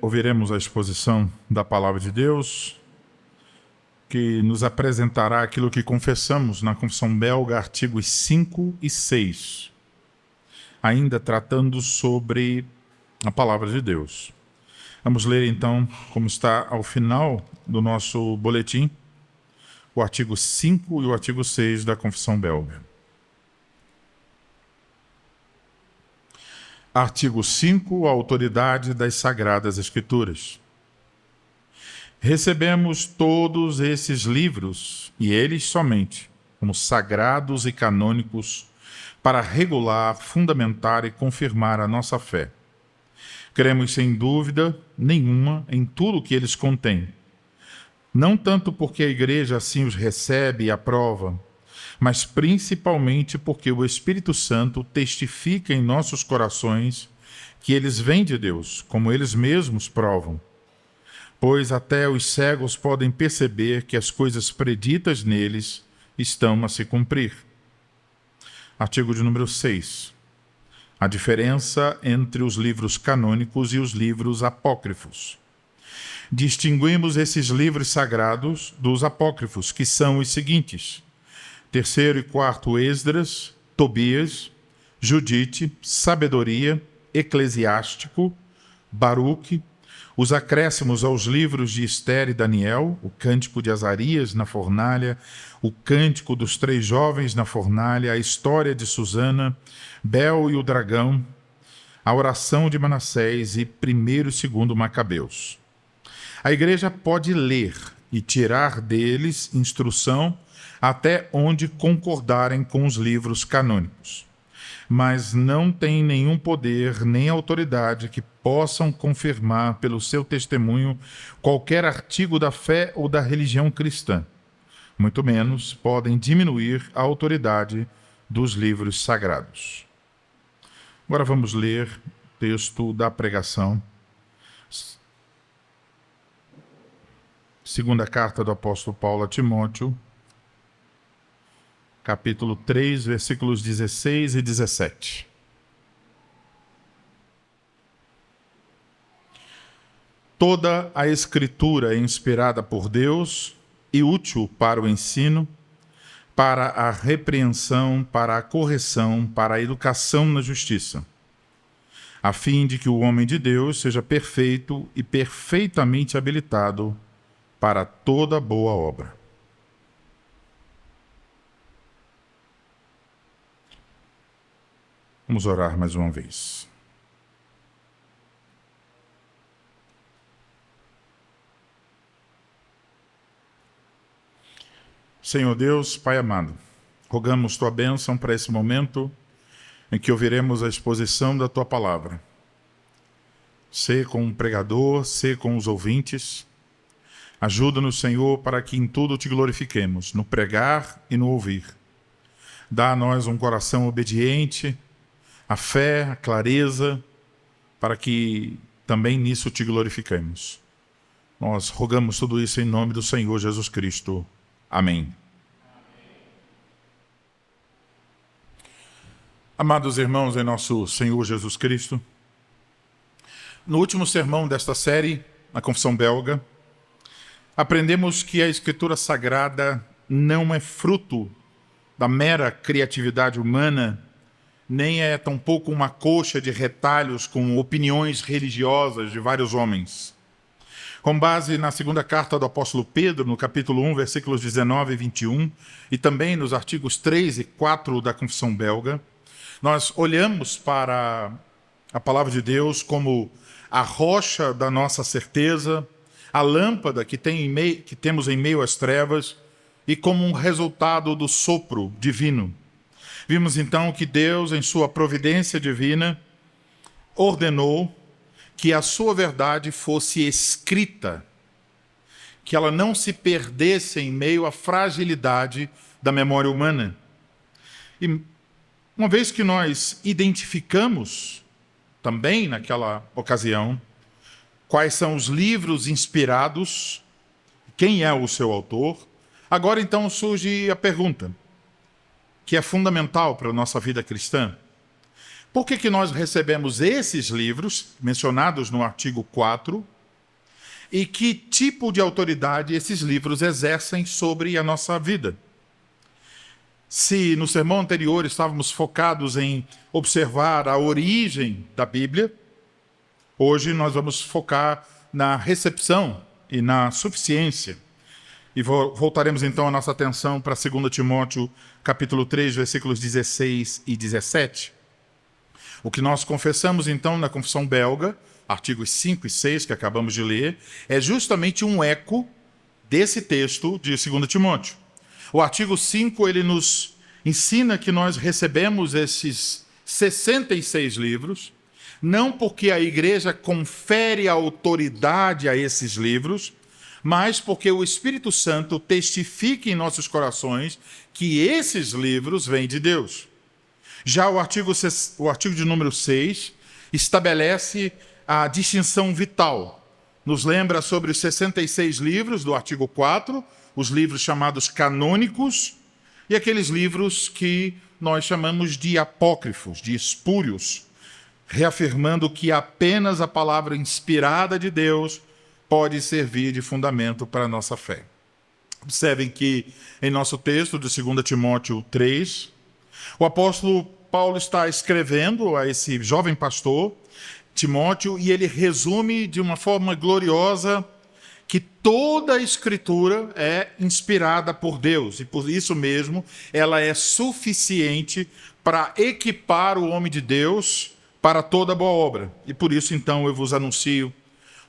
Ouviremos a exposição da Palavra de Deus, que nos apresentará aquilo que confessamos na Confissão Belga, artigos 5 e 6, ainda tratando sobre a Palavra de Deus. Vamos ler então, como está ao final do nosso boletim, o artigo 5 e o artigo 6 da Confissão Belga. Artigo 5. A autoridade das Sagradas Escrituras. Recebemos todos esses livros, e eles somente, como sagrados e canônicos, para regular, fundamentar e confirmar a nossa fé. Cremos sem dúvida nenhuma em tudo o que eles contêm. Não tanto porque a Igreja assim os recebe e aprova, mas principalmente porque o Espírito Santo testifica em nossos corações que eles vêm de Deus, como eles mesmos provam. Pois até os cegos podem perceber que as coisas preditas neles estão a se cumprir. Artigo de número 6. A diferença entre os livros canônicos e os livros apócrifos. Distinguimos esses livros sagrados dos apócrifos, que são os seguintes: 3º e 4º Esdras, Tobias, Judite, Sabedoria, Eclesiástico, Baruque, os acréscimos aos livros de Esther e Daniel, o Cântico de Azarias na fornalha, o Cântico dos 3 Jovens na fornalha, a História de Susana, Bel e o Dragão, a Oração de Manassés e 1º e 2º Macabeus. A Igreja pode ler e tirar deles instrução até onde concordarem com os livros canônicos, mas não tem nenhum poder nem autoridade que possam confirmar pelo seu testemunho qualquer artigo da fé ou da religião cristã. Muito menos podem diminuir a autoridade dos livros sagrados. Agora vamos ler o texto da pregação. Segunda carta do apóstolo Paulo a Timóteo, capítulo 3, versículos 16 e 17. Toda a Escritura é inspirada por Deus e útil para o ensino, para a repreensão, para a correção, para a educação na justiça, a fim de que o homem de Deus seja perfeito e perfeitamente habilitado para toda boa obra. Vamos orar mais uma vez. Senhor Deus, Pai amado, rogamos Tua bênção para esse momento em que ouviremos a exposição da Tua palavra. Sê com o pregador, sê com os ouvintes. Ajuda-nos, Senhor, para que em tudo Te glorifiquemos, no pregar e no ouvir. Dá a nós um coração obediente, a fé, a clareza, para que também nisso Te glorifiquemos. Nós rogamos tudo isso em nome do Senhor Jesus Cristo. Amém. Amados irmãos em nosso Senhor Jesus Cristo, no último sermão desta série, na Confissão Belga, aprendemos que a Escritura Sagrada não é fruto da mera criatividade humana, nem é tampouco uma coxa de retalhos com opiniões religiosas de vários homens. Com base na segunda carta do apóstolo Pedro, no capítulo 1, versículos 19 e 21, e também nos artigos 3 e 4 da Confissão Belga, nós olhamos para a palavra de Deus como a rocha da nossa certeza, a lâmpada que temos em meio às trevas e como um resultado do sopro divino. Vimos então que Deus, em sua providência divina, ordenou que a sua verdade fosse escrita, que ela não se perdesse em meio à fragilidade da memória humana. E uma vez que nós identificamos, também naquela ocasião, quais são os livros inspirados, quem é o seu autor, agora então surge a pergunta: que é fundamental para a nossa vida cristã. Por que nós recebemos esses livros, mencionados no artigo 4, e que tipo de autoridade esses livros exercem sobre a nossa vida? Se no sermão anterior estávamos focados em observar a origem da Bíblia, hoje nós vamos focar na recepção e na suficiência. E voltaremos então a nossa atenção para 2 Timóteo, capítulo 3, versículos 16 e 17. O que nós confessamos então na Confissão Belga, artigos 5 e 6 que acabamos de ler, é justamente um eco desse texto de 2 Timóteo. O artigo 5, ele nos ensina que nós recebemos esses 66 livros, não porque a igreja confere autoridade a esses livros, mas porque o Espírito Santo testifica em nossos corações que esses livros vêm de Deus. Já o artigo de número 6 estabelece a distinção vital. Nos lembra sobre os 66 livros do artigo 4, os livros chamados canônicos, e aqueles livros que nós chamamos de apócrifos, de espúrios, reafirmando que apenas a palavra inspirada de Deus pode servir de fundamento para a nossa fé. Observem que em nosso texto de 2 Timóteo 3, o apóstolo Paulo está escrevendo a esse jovem pastor, Timóteo, e ele resume de uma forma gloriosa que toda a Escritura é inspirada por Deus, e por isso mesmo ela é suficiente para equipar o homem de Deus para toda boa obra. E por isso, então, eu vos anuncio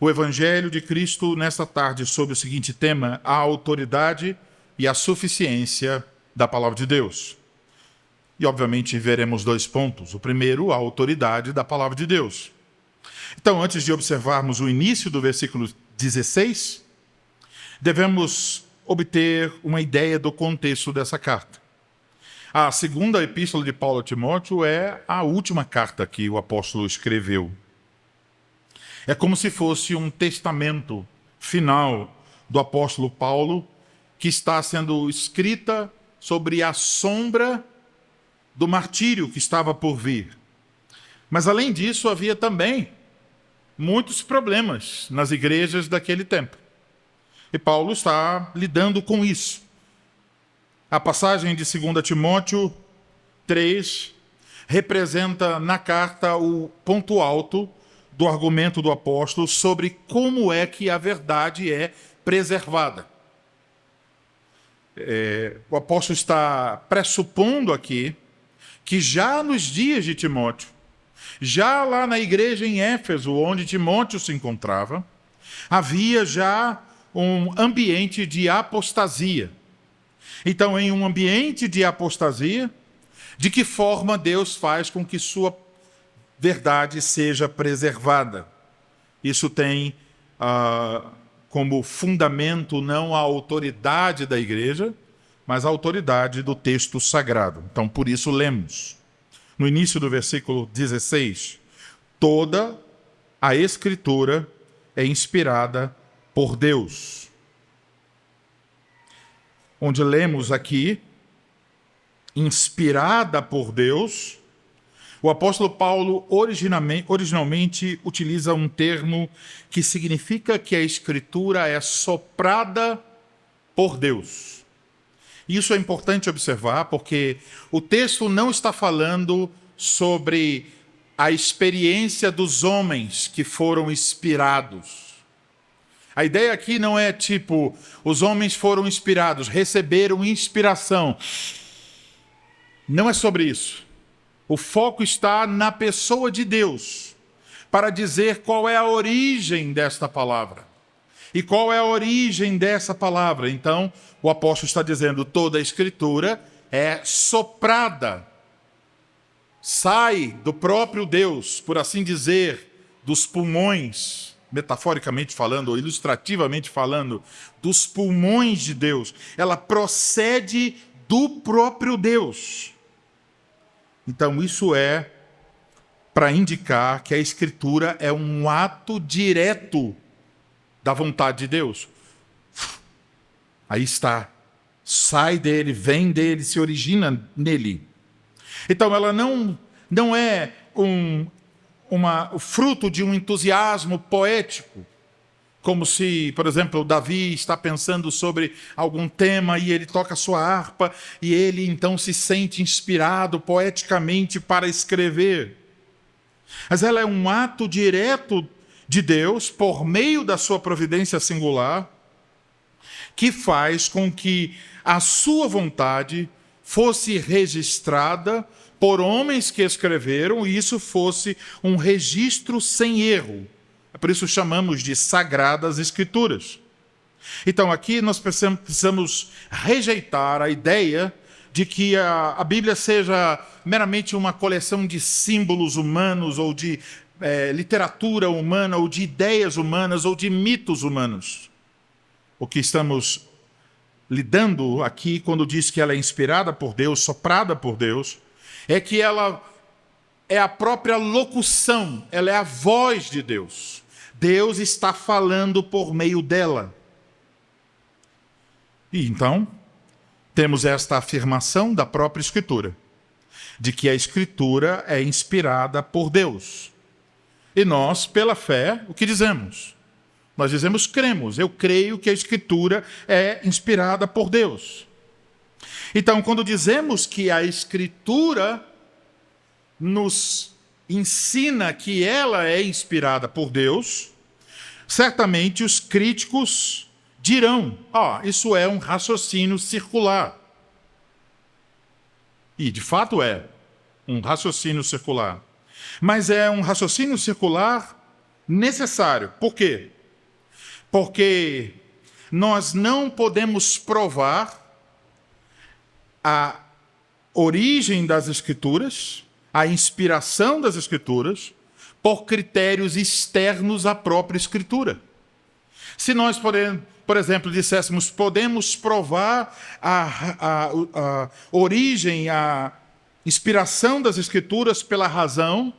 o Evangelho de Cristo nesta tarde sobre o seguinte tema: a autoridade e a suficiência da palavra de Deus. E, obviamente, veremos dois pontos. O primeiro, a autoridade da palavra de Deus. Então, antes de observarmos o início do versículo 16, devemos obter uma ideia do contexto dessa carta. A segunda epístola de Paulo a Timóteo é a última carta que o apóstolo escreveu. É como se fosse um testamento final do apóstolo Paulo, que está sendo escrita sobre a sombra do martírio que estava por vir. Mas, além disso, havia também muitos problemas nas igrejas daquele tempo. E Paulo está lidando com isso. A passagem de 2 Timóteo 3 representa na carta o ponto alto do argumento do apóstolo sobre como é que a verdade é preservada. O apóstolo está pressupondo aqui que já nos dias de Timóteo, já lá na igreja em Éfeso, onde Timóteo se encontrava, havia já um ambiente de apostasia. Então, em um ambiente de apostasia, de que forma Deus faz com que sua verdade seja preservada? Isso tem como fundamento não a autoridade da igreja, mas a autoridade do texto sagrado. Então, por isso lemos, no início do versículo 16, toda a Escritura é inspirada por Deus. Onde lemos aqui, inspirada por Deus, o apóstolo Paulo originalmente utiliza um termo que significa que a Escritura é soprada por Deus. Isso é importante observar, porque o texto não está falando sobre a experiência dos homens que foram inspirados. A ideia aqui não é tipo, os homens foram inspirados, receberam inspiração. Não é sobre isso. O foco está na pessoa de Deus, para dizer qual é a origem desta palavra. E qual é a origem dessa palavra? Então, o apóstolo está dizendo, toda a Escritura é soprada. Sai do próprio Deus, por assim dizer, dos pulmões, metaforicamente falando, ou ilustrativamente falando, dos pulmões de Deus. Ela procede do próprio Deus. Então, isso é para indicar que a Escritura é um ato direto da vontade de Deus. Aí está. sai dele, vem dele, se origina nele. Então ela não é o fruto de um entusiasmo poético, como se, por exemplo, Davi está pensando sobre algum tema e ele toca sua harpa e ele então se sente inspirado poeticamente para escrever. Mas ela é um ato direto de Deus, por meio da sua providência singular, que faz com que a sua vontade fosse registrada por homens que escreveram e isso fosse um registro sem erro. Por isso chamamos de Sagradas Escrituras. Então aqui nós precisamos rejeitar a ideia de que a Bíblia seja meramente uma coleção de símbolos humanos ou de literatura humana ou de ideias humanas ou de mitos humanos. O que estamos lidando aqui quando diz que ela é inspirada por Deus, soprada por Deus, é que ela é a própria locução, ela é a voz de Deus. Deus está falando por meio dela. E então, temos esta afirmação da própria Escritura, de que a Escritura é inspirada por Deus. E nós, pela fé, o que dizemos? Nós dizemos, cremos. Eu creio que a Escritura é inspirada por Deus. Então, quando dizemos que a Escritura nos ensina que ela é inspirada por Deus, certamente os críticos dirão, isso é um raciocínio circular. E, de fato, é um raciocínio circular. Mas é um raciocínio circular necessário. Por quê? Porque nós não podemos provar a origem das Escrituras, a inspiração das Escrituras, por critérios externos à própria Escritura. Se nós, por exemplo, disséssemos, podemos provar a origem, a inspiração das Escrituras pela razão,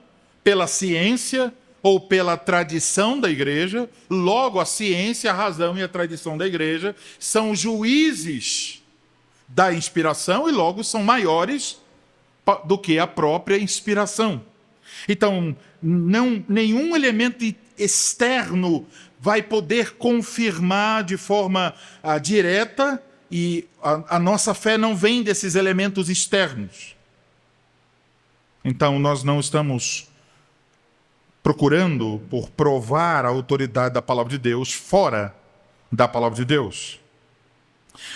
pela ciência ou pela tradição da igreja, logo a ciência, a razão e a tradição da igreja são juízes da inspiração e logo são maiores do que a própria inspiração. Então, nenhum elemento externo vai poder confirmar de forma direta e a nossa fé não vem desses elementos externos. Então, nós não estamos procurando por provar a autoridade da palavra de Deus fora da palavra de Deus.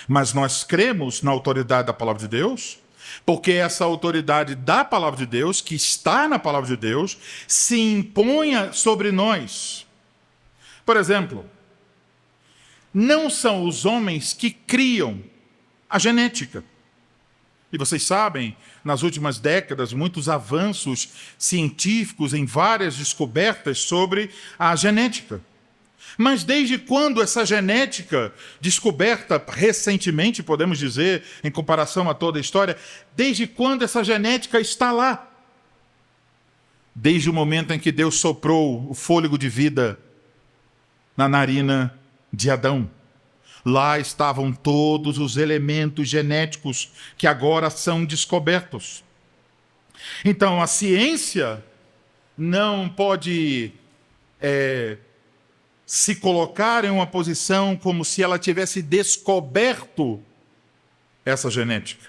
Mas nós cremos na autoridade da palavra de Deus, porque essa autoridade da palavra de Deus, que está na palavra de Deus, se impõe sobre nós. Por exemplo, não são os homens que criam a genética. E vocês sabem, nas últimas décadas, muitos avanços científicos em várias descobertas sobre a genética. Mas desde quando essa genética, descoberta recentemente, podemos dizer, em comparação a toda a história, desde quando essa genética está lá? Desde o momento em que Deus soprou o fôlego de vida na narina de Adão. Lá estavam todos os elementos genéticos que agora são descobertos. Então, a ciência não pode se colocar em uma posição como se ela tivesse descoberto essa genética.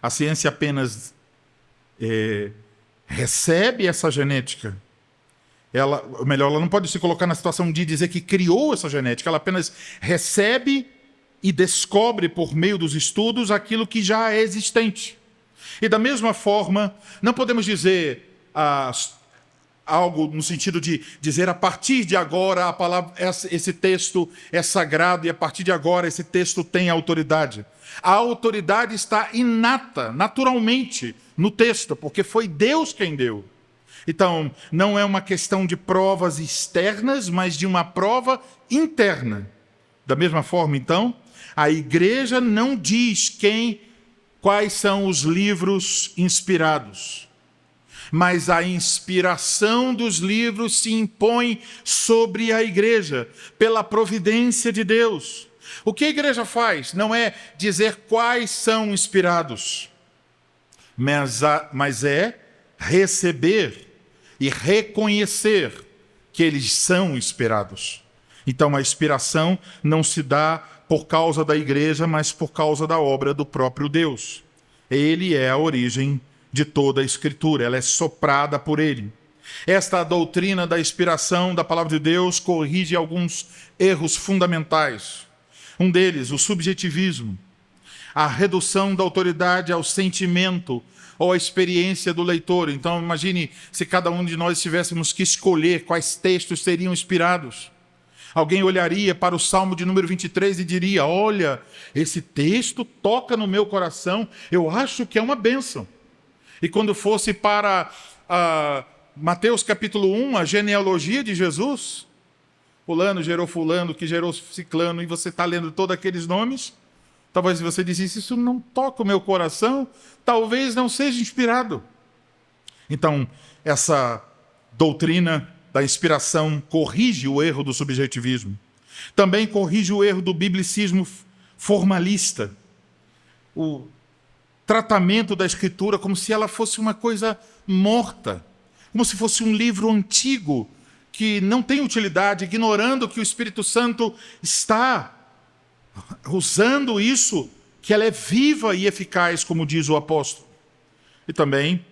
A ciência apenas recebe essa genética. Ela não pode se colocar na situação de dizer que criou essa genética, ela apenas recebe e descobre por meio dos estudos aquilo que já é existente. E da mesma forma, não podemos dizer algo no sentido de dizer a partir de agora a palavra, esse texto é sagrado e a partir de agora esse texto tem autoridade. A autoridade está inata, naturalmente, no texto, porque foi Deus quem deu. Então, não é uma questão de provas externas, mas de uma prova interna. Da mesma forma, então, a igreja não diz quais são os livros inspirados, mas a inspiração dos livros se impõe sobre a igreja, pela providência de Deus. O que a igreja faz não é dizer quais são inspirados, mas é receber e reconhecer que eles são inspirados. Então a inspiração não se dá por causa da igreja, mas por causa da obra do próprio Deus. Ele é a origem de toda a Escritura, ela é soprada por ele. Esta doutrina da inspiração da palavra de Deus corrige alguns erros fundamentais. Um deles, o subjetivismo, a redução da autoridade ao sentimento ou à experiência do leitor. Então, imagine se cada um de nós tivéssemos que escolher quais textos seriam inspirados. Alguém olharia para o Salmo de número 23 e diria: olha, esse texto toca no meu coração, eu acho que é uma bênção. E quando fosse para Mateus capítulo 1, a genealogia de Jesus, fulano gerou fulano, que gerou ciclano, e você está lendo todos aqueles nomes, talvez você dissesse: isso não toca o meu coração, talvez não seja inspirado. Então, essa doutrina da inspiração corrige o erro do subjetivismo. Também corrige o erro do biblicismo formalista. O tratamento da Escritura como se ela fosse uma coisa morta, como se fosse um livro antigo que não tem utilidade, ignorando que o Espírito Santo está usando isso, que ela é viva e eficaz, como diz o apóstolo. E também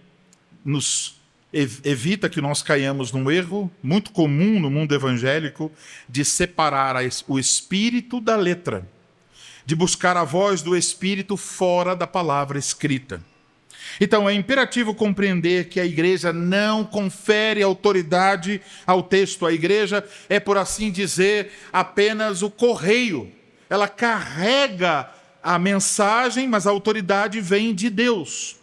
nos evita que nós caiamos num erro muito comum no mundo evangélico de separar o espírito da letra, de buscar a voz do Espírito fora da palavra escrita. Então é imperativo compreender que a igreja não confere autoridade ao texto. A igreja é, por assim dizer, apenas o correio. Ela carrega a mensagem, mas a autoridade vem de Deus.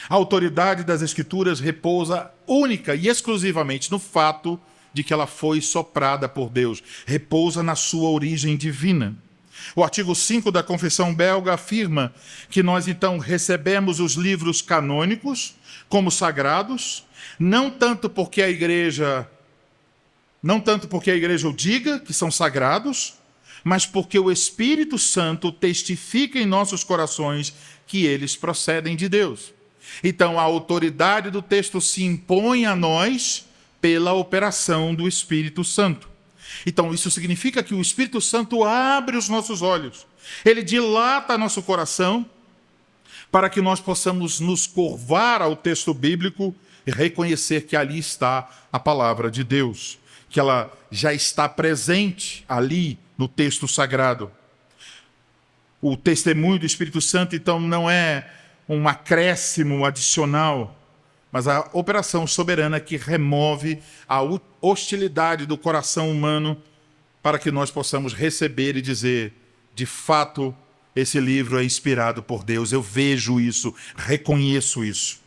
A autoridade das Escrituras repousa única e exclusivamente no fato de que ela foi soprada por Deus. Repousa na sua origem divina. O artigo 5 da Confissão Belga afirma que nós então recebemos os livros canônicos como sagrados, não tanto porque a igreja o diga que são sagrados, mas porque o Espírito Santo testifica em nossos corações que eles procedem de Deus. Então, a autoridade do texto se impõe a nós pela operação do Espírito Santo. Então, isso significa que o Espírito Santo abre os nossos olhos. Ele dilata nosso coração para que nós possamos nos curvar ao texto bíblico e reconhecer que ali está a palavra de Deus, que ela já está presente ali no texto sagrado. O testemunho do Espírito Santo, então, não é um acréscimo adicional, mas a operação soberana que remove a hostilidade do coração humano para que nós possamos receber e dizer: de fato, esse livro é inspirado por Deus, eu vejo isso, reconheço isso.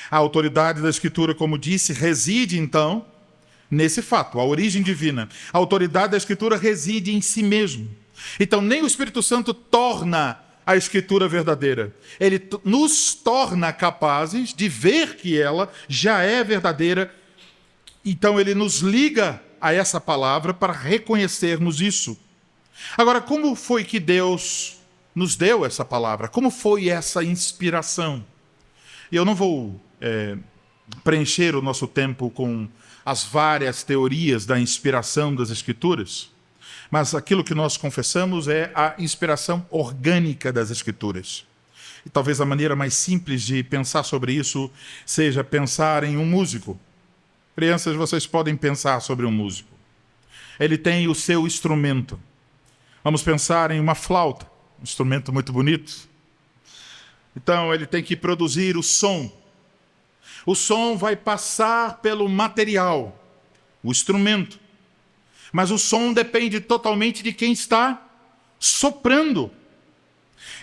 A autoridade da Escritura, como disse, reside então nesse fato, a origem divina. A autoridade da Escritura reside em si mesmo. Então, nem o Espírito Santo torna a Escritura verdadeira. Ele nos torna capazes de ver que ela já é verdadeira. Então ele nos liga a essa palavra para reconhecermos isso. Agora, como foi que Deus nos deu essa palavra? Como foi essa inspiração? Eu não vou preencher o nosso tempo com as várias teorias da inspiração das Escrituras, mas aquilo que nós confessamos é a inspiração orgânica das Escrituras. E talvez a maneira mais simples de pensar sobre isso seja pensar em um músico. Crianças, vocês podem pensar sobre um músico. Ele tem o seu instrumento. Vamos pensar em uma flauta, um instrumento muito bonito. Então, ele tem que produzir o som. O som vai passar pelo material, o instrumento. Mas o som depende totalmente de quem está soprando.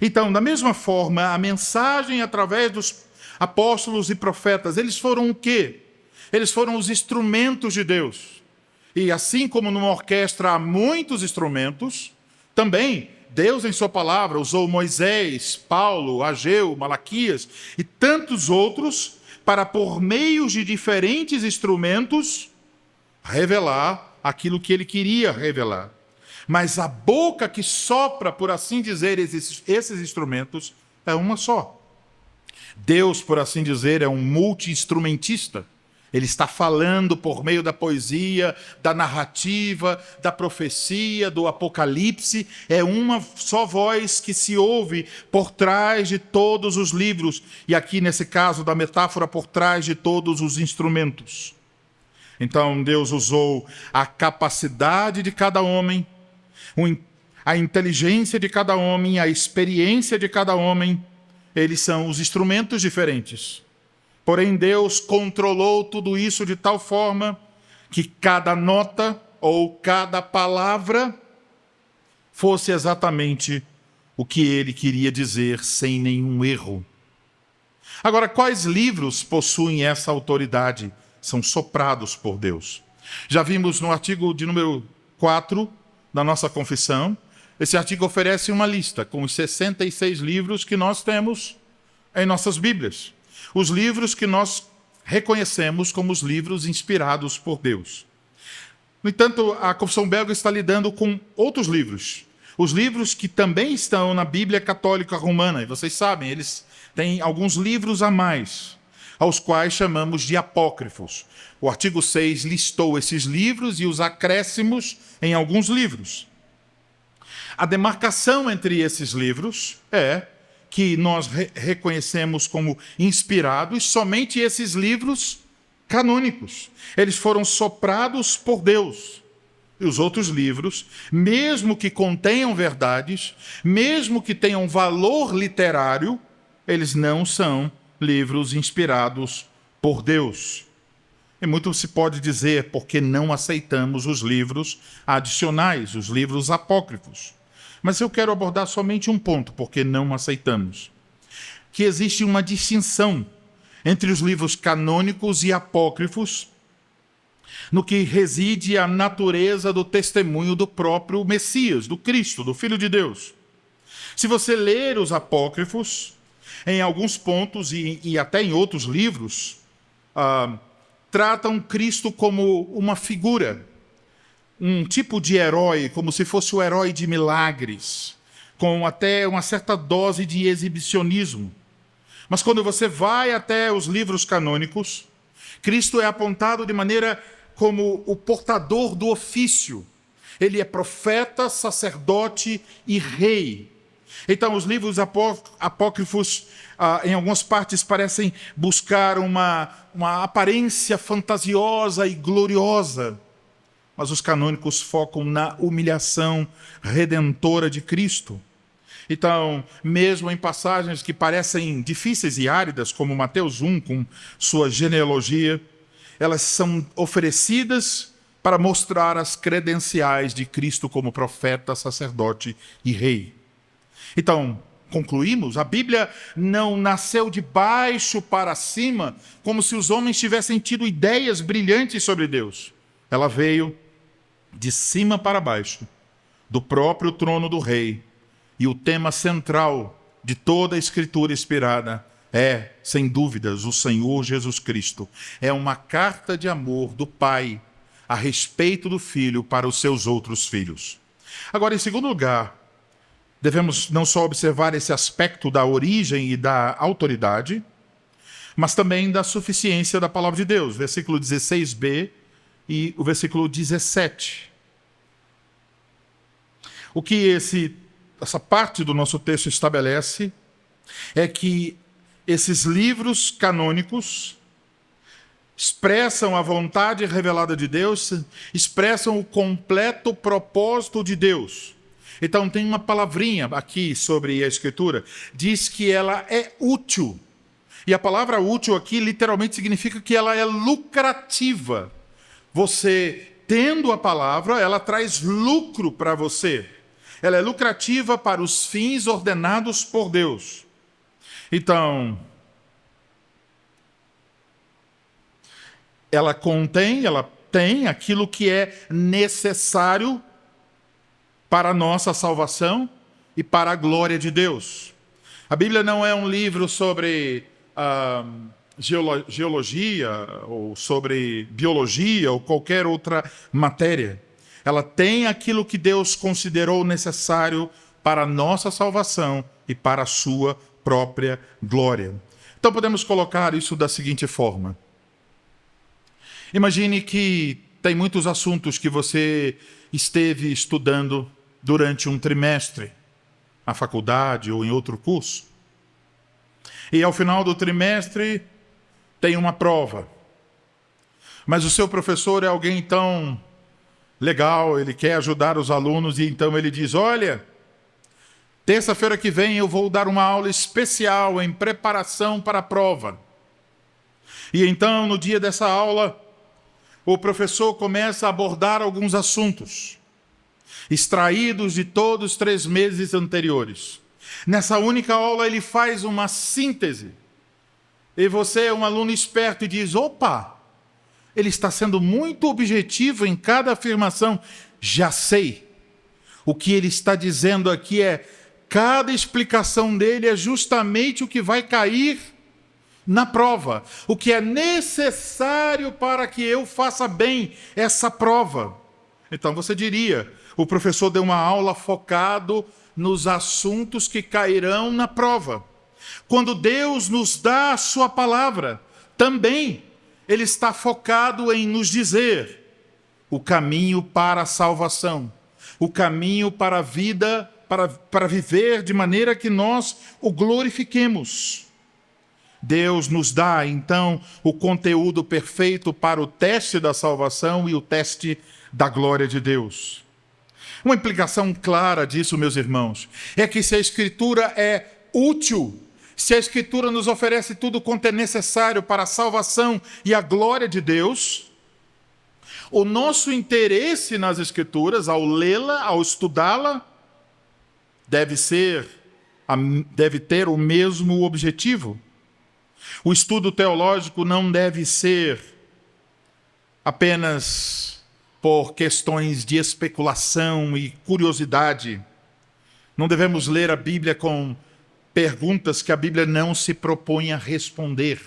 Então, da mesma forma, a mensagem através dos apóstolos e profetas, eles foram o quê? Eles foram os instrumentos de Deus. E assim como numa orquestra há muitos instrumentos, também Deus em sua palavra usou Moisés, Paulo, Ageu, Malaquias e tantos outros para, por meio de diferentes instrumentos, revelar aquilo que ele queria revelar. Mas a boca que sopra, por assim dizer, esses instrumentos é uma só. Deus, por assim dizer, é um multi-instrumentista. Ele está falando por meio da poesia, da narrativa, da profecia, do apocalipse. É uma só voz que se ouve por trás de todos os livros. E aqui, nesse caso, da metáfora, por trás de todos os instrumentos. Então, Deus usou a capacidade de cada homem, a inteligência de cada homem, a experiência de cada homem. Eles são os instrumentos diferentes. Porém, Deus controlou tudo isso de tal forma que cada nota ou cada palavra fosse exatamente o que ele queria dizer sem nenhum erro. Agora, quais livros possuem essa autoridade? São soprados por Deus. Já vimos no artigo de número 4 da nossa confissão, esse artigo oferece uma lista com os 66 livros que nós temos em nossas Bíblias. Os livros que nós reconhecemos como os livros inspirados por Deus. No entanto, a Confissão Belga está lidando com outros livros. Os livros que também estão na Bíblia Católica Romana. E vocês sabem, eles têm alguns livros a mais, aos quais chamamos de apócrifos. O artigo 6 listou esses livros e os acréscimos em alguns livros. A demarcação entre esses livros é que nós reconhecemos como inspirados somente esses livros canônicos. Eles foram soprados por Deus. E os outros livros, mesmo que contenham verdades, mesmo que tenham valor literário, eles não são livros inspirados por Deus. E muito se pode dizer porque não aceitamos os livros adicionais, os livros apócrifos. Mas eu quero abordar somente um ponto, porque não aceitamos. Que existe uma distinção entre os livros canônicos e apócrifos, no que reside a natureza do testemunho do próprio Messias, do Cristo, do Filho de Deus. Se você ler os apócrifos, em alguns pontos e até em outros livros, tratam Cristo como uma figura, um tipo de herói, como se fosse o herói de milagres, com até uma certa dose de exibicionismo. Mas quando você vai até os livros canônicos, Cristo é apontado de maneira como o portador do ofício. Ele é profeta, sacerdote e rei. Então, os livros apócrifos, em algumas partes, parecem buscar uma aparência fantasiosa e gloriosa. Mas os canônicos focam na humilhação redentora de Cristo. Então, mesmo em passagens que parecem difíceis e áridas, como Mateus 1, com sua genealogia, elas são oferecidas para mostrar as credenciais de Cristo como profeta, sacerdote e rei. Então, concluímos, a Bíblia não nasceu de baixo para cima, como se os homens tivessem tido ideias brilhantes sobre Deus. Ela veio de cima para baixo, do próprio trono do rei. E o tema central de toda a Escritura inspirada é, sem dúvidas, o Senhor Jesus Cristo. É uma carta de amor do Pai a respeito do Filho para os seus outros filhos. Agora, em segundo lugar, devemos não só observar esse aspecto da origem e da autoridade, mas também da suficiência da palavra de Deus. Versículo 16b e o versículo 17. O que essa parte do nosso texto estabelece é que esses livros canônicos expressam a vontade revelada de Deus, expressam o completo propósito de Deus. Então tem uma palavrinha aqui sobre a Escritura, diz que ela é útil. E a palavra útil aqui literalmente significa que ela é lucrativa. Você, tendo a palavra, ela traz lucro para você. Ela é lucrativa para os fins ordenados por Deus. Então, ela tem aquilo que é necessário para a nossa salvação e para a glória de Deus. A Bíblia não é um livro sobre geologia ou sobre biologia ou qualquer outra matéria. Ela tem aquilo que Deus considerou necessário para a nossa salvação e para a sua própria glória. Então podemos colocar isso da seguinte forma. Imagine que tem muitos assuntos que você esteve estudando durante um trimestre, na faculdade ou em outro curso. E ao final do trimestre tem uma prova. Mas o seu professor é alguém tão legal, ele quer ajudar os alunos e então ele diz: olha, terça-feira que vem eu vou dar uma aula especial em preparação para a prova. E então, no dia dessa aula, o professor começa a abordar alguns assuntos, extraídos de todos os 3 meses anteriores. Nessa única aula, ele faz uma síntese. E você é um aluno esperto e diz: opa, ele está sendo muito objetivo em cada afirmação. Já sei. O que ele está dizendo aqui é: cada explicação dele é justamente o que vai cair na prova. O que é necessário para que eu faça bem essa prova. Então você diria: o professor deu uma aula focado nos assuntos que cairão na prova. Quando Deus nos dá a sua palavra, também Ele está focado em nos dizer o caminho para a salvação, o caminho para a vida, para viver de maneira que nós o glorifiquemos. Deus nos dá, então, o conteúdo perfeito para o teste da salvação e o teste da glória de Deus. Uma implicação clara disso, meus irmãos, é que se a Escritura é útil, se a Escritura nos oferece tudo quanto é necessário para a salvação e a glória de Deus, o nosso interesse nas Escrituras, ao lê-la, ao estudá-la, deve ter o mesmo objetivo. O estudo teológico não deve ser apenas por questões de especulação e curiosidade. Não devemos ler a Bíblia com perguntas que a Bíblia não se propõe a responder.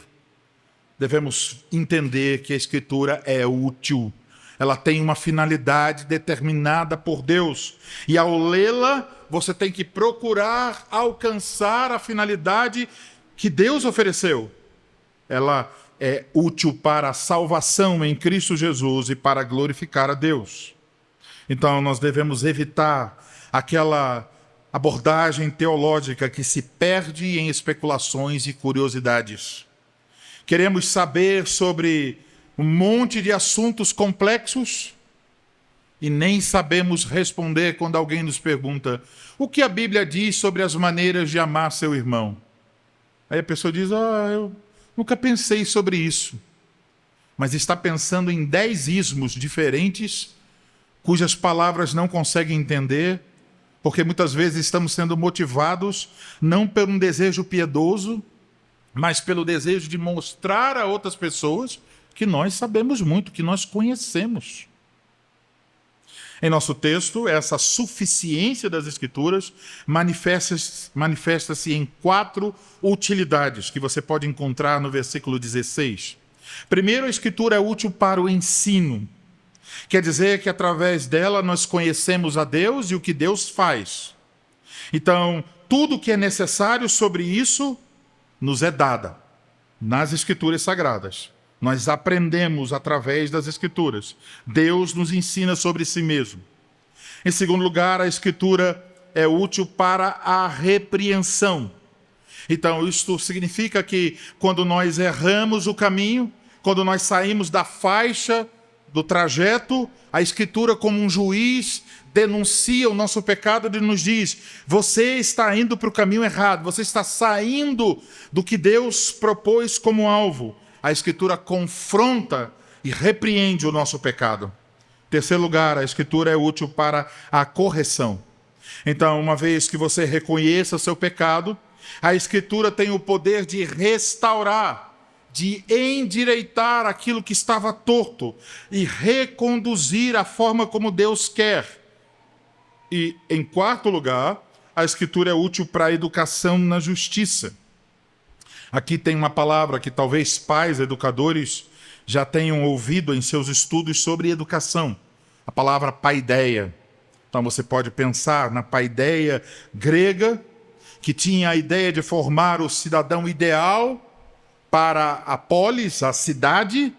Devemos entender que a Escritura é útil. Ela tem uma finalidade determinada por Deus. E ao lê-la, você tem que procurar alcançar a finalidade que Deus ofereceu. Ela é útil para a salvação em Cristo Jesus e para glorificar a Deus. Então nós devemos evitar aquela abordagem teológica que se perde em especulações e curiosidades. Queremos saber sobre um monte de assuntos complexos e nem sabemos responder quando alguém nos pergunta: o que a Bíblia diz sobre as maneiras de amar seu irmão? Aí a pessoa diz: eu nunca pensei sobre isso. Mas está pensando em 10 ismos diferentes, cujas palavras não consegue entender, porque muitas vezes estamos sendo motivados não por um desejo piedoso, mas pelo desejo de mostrar a outras pessoas que nós sabemos muito, que nós conhecemos. Em nosso texto, essa suficiência das Escrituras manifesta-se em 4 utilidades que você pode encontrar no versículo 16. Primeiro, a Escritura é útil para o ensino. Quer dizer que através dela nós conhecemos a Deus e o que Deus faz. Então, tudo que é necessário sobre isso nos é dada nas Escrituras Sagradas. Nós aprendemos através das Escrituras. Deus nos ensina sobre si mesmo. Em segundo lugar, a Escritura é útil para a repreensão. Então, isto significa que quando nós erramos o caminho, quando nós saímos da faixa do trajeto, a Escritura, como um juiz, denuncia o nosso pecado e nos diz: você está indo para o caminho errado, você está saindo do que Deus propôs como alvo. A Escritura confronta e repreende o nosso pecado. Em terceiro lugar, a Escritura é útil para a correção. Então, uma vez que você reconheça seu pecado, a Escritura tem o poder de restaurar, de endireitar aquilo que estava torto e reconduzir a forma como Deus quer. E, em quarto lugar, a Escritura é útil para a educação na justiça. Aqui tem uma palavra que talvez pais educadores já tenham ouvido em seus estudos sobre educação. A palavra paideia. Então você pode pensar na paideia grega, que tinha a ideia de formar o cidadão ideal para a polis, a cidade.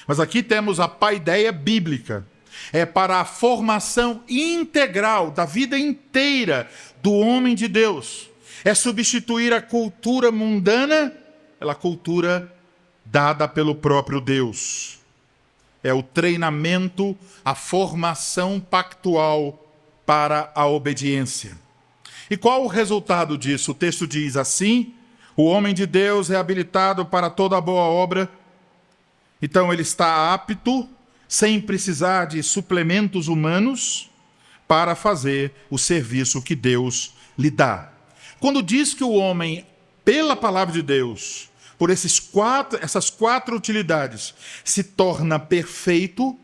Mas aqui temos a paideia bíblica. É para a formação integral da vida inteira do homem de Deus. É substituir a cultura mundana pela cultura dada pelo próprio Deus. É o treinamento, a formação pactual para a obediência. E qual o resultado disso? O texto diz assim: o homem de Deus é habilitado para toda boa obra. Então ele está apto, sem precisar de suplementos humanos, para fazer o serviço que Deus lhe dá. Quando diz que o homem, pela palavra de Deus, por essas quatro utilidades, se torna perfeito,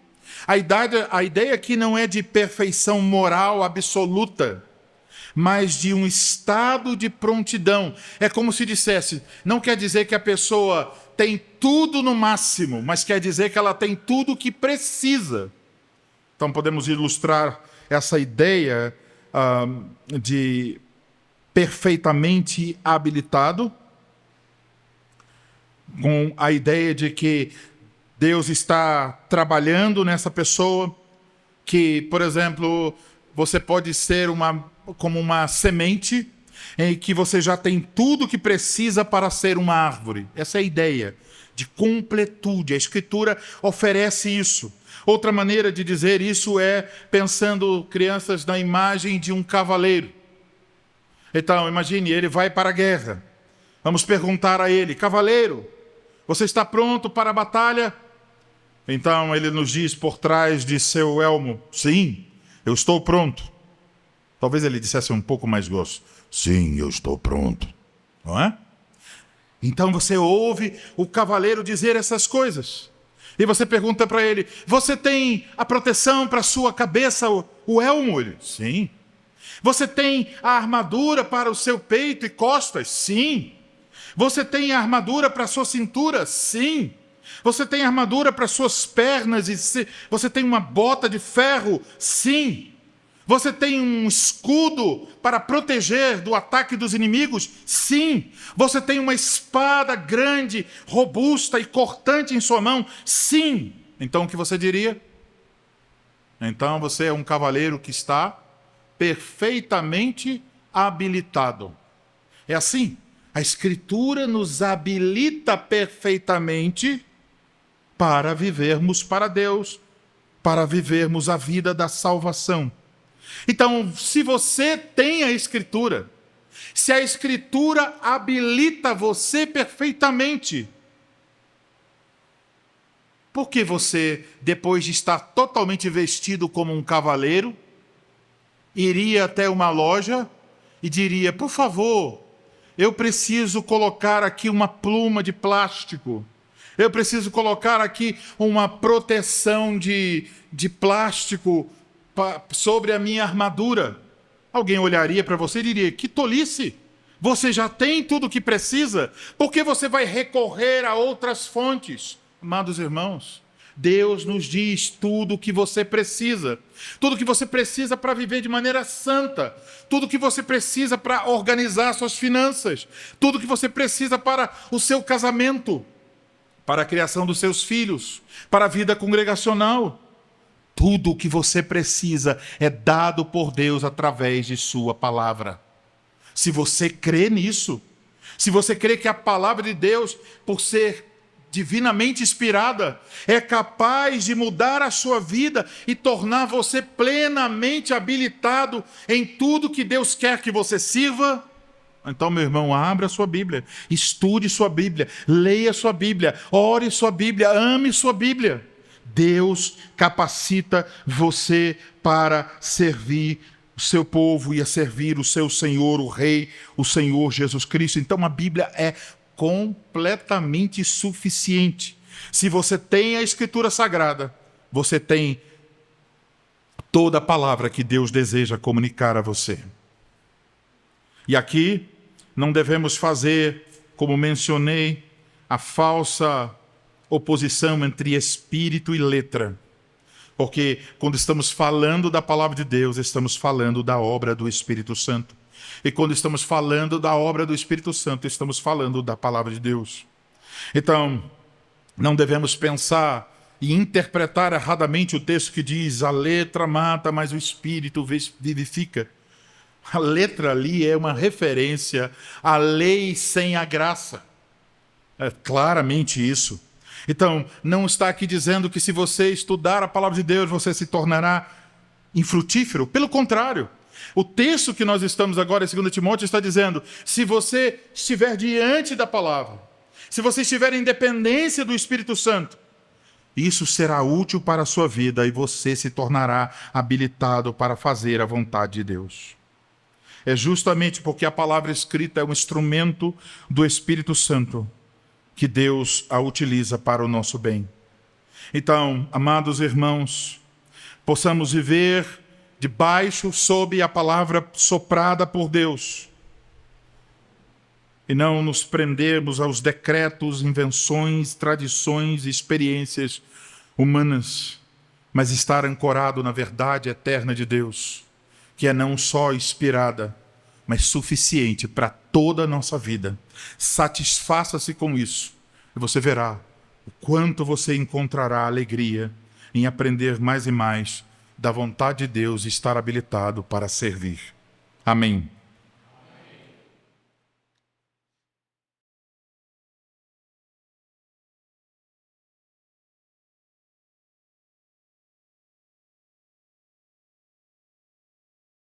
a ideia aqui não é de perfeição moral absoluta, mas de um estado de prontidão. É como se dissesse, não quer dizer que a pessoa tem tudo no máximo, mas quer dizer que ela tem tudo o que precisa. Então podemos ilustrar essa ideia de perfeitamente habilitado com a ideia de que Deus está trabalhando nessa pessoa, que, por exemplo, você pode ser como uma semente em que você já tem tudo que precisa para ser uma árvore. Essa é a ideia de completude. A Escritura oferece isso. Outra maneira de dizer isso é pensando crianças na imagem de um cavaleiro. Então, imagine, ele vai para a guerra. Vamos perguntar a ele: cavaleiro, você está pronto para a batalha? Então ele nos diz por trás de seu elmo: sim, eu estou pronto. Talvez ele dissesse um pouco mais grosso: sim, eu estou pronto. Não é? Então você ouve o cavaleiro dizer essas coisas. E você pergunta para ele: você tem a proteção para a sua cabeça, o elmo? Ele: sim. Você tem a armadura para o seu peito e costas? Sim. Você tem a armadura para a sua cintura? Sim. Você tem armadura para as suas pernas? Você tem uma bota de ferro? Sim. Você tem um escudo para proteger do ataque dos inimigos? Sim. Você tem uma espada grande, robusta e cortante em sua mão? Sim. Então o que você diria? Então você é um cavaleiro que está perfeitamente habilitado. É assim. A Escritura nos habilita perfeitamente para vivermos para Deus, para vivermos a vida da salvação. Então, se você tem a Escritura, se a Escritura habilita você perfeitamente, por que você, depois de estar totalmente vestido como um cavaleiro, iria até uma loja e diria: por favor, eu preciso colocar aqui uma pluma de plástico. Eu preciso colocar aqui uma proteção de plástico sobre a minha armadura. Alguém olharia para você e diria: que tolice! Você já tem tudo o que precisa. Por que você vai recorrer a outras fontes? Amados irmãos, Deus nos diz tudo o que você precisa. Tudo o que você precisa para viver de maneira santa. Tudo o que você precisa para organizar suas finanças. Tudo o que você precisa para o seu casamento. Para a criação dos seus filhos. Para a vida congregacional. Tudo o que você precisa é dado por Deus através de sua palavra. Se você crê nisso, se você crê que a palavra de Deus, por ser divinamente inspirada, é capaz de mudar a sua vida e tornar você plenamente habilitado em tudo que Deus quer que você sirva, então, meu irmão, abra sua Bíblia, estude sua Bíblia, leia sua Bíblia, ore sua Bíblia, ame sua Bíblia. Deus capacita você para servir o seu povo e a servir o seu Senhor, o Rei, o Senhor Jesus Cristo. Então a Bíblia é completamente suficiente. Se você tem a Escritura Sagrada, você tem toda a palavra que Deus deseja comunicar a você. E aqui não devemos fazer, como mencionei, a falsa oposição entre espírito e letra. Porque quando estamos falando da palavra de Deus, estamos falando da obra do Espírito Santo. E quando estamos falando da obra do Espírito Santo, estamos falando da palavra de Deus. Então, não devemos pensar e interpretar erradamente o texto que diz: a letra mata, mas o Espírito vivifica. A letra ali é uma referência à lei sem a graça. É claramente isso. Então, não está aqui dizendo que se você estudar a palavra de Deus, você se tornará infrutífero. Pelo contrário, o texto que nós estamos agora em 2 Timóteo está dizendo: se você estiver diante da palavra, se você estiver em dependência do Espírito Santo, isso será útil para a sua vida e você se tornará habilitado para fazer a vontade de Deus. É justamente porque a palavra escrita é um instrumento do Espírito Santo que Deus a utiliza para o nosso bem. Então, amados irmãos, possamos viver debaixo, sob a palavra soprada por Deus, e não nos prendermos aos decretos, invenções, tradições e experiências humanas, mas estar ancorado na verdade eterna de Deus, que é não só inspirada, mas suficiente para toda a nossa vida. Satisfaça-se com isso, e você verá o quanto você encontrará alegria em aprender mais e mais da vontade de Deus e estar habilitado para servir. Amém.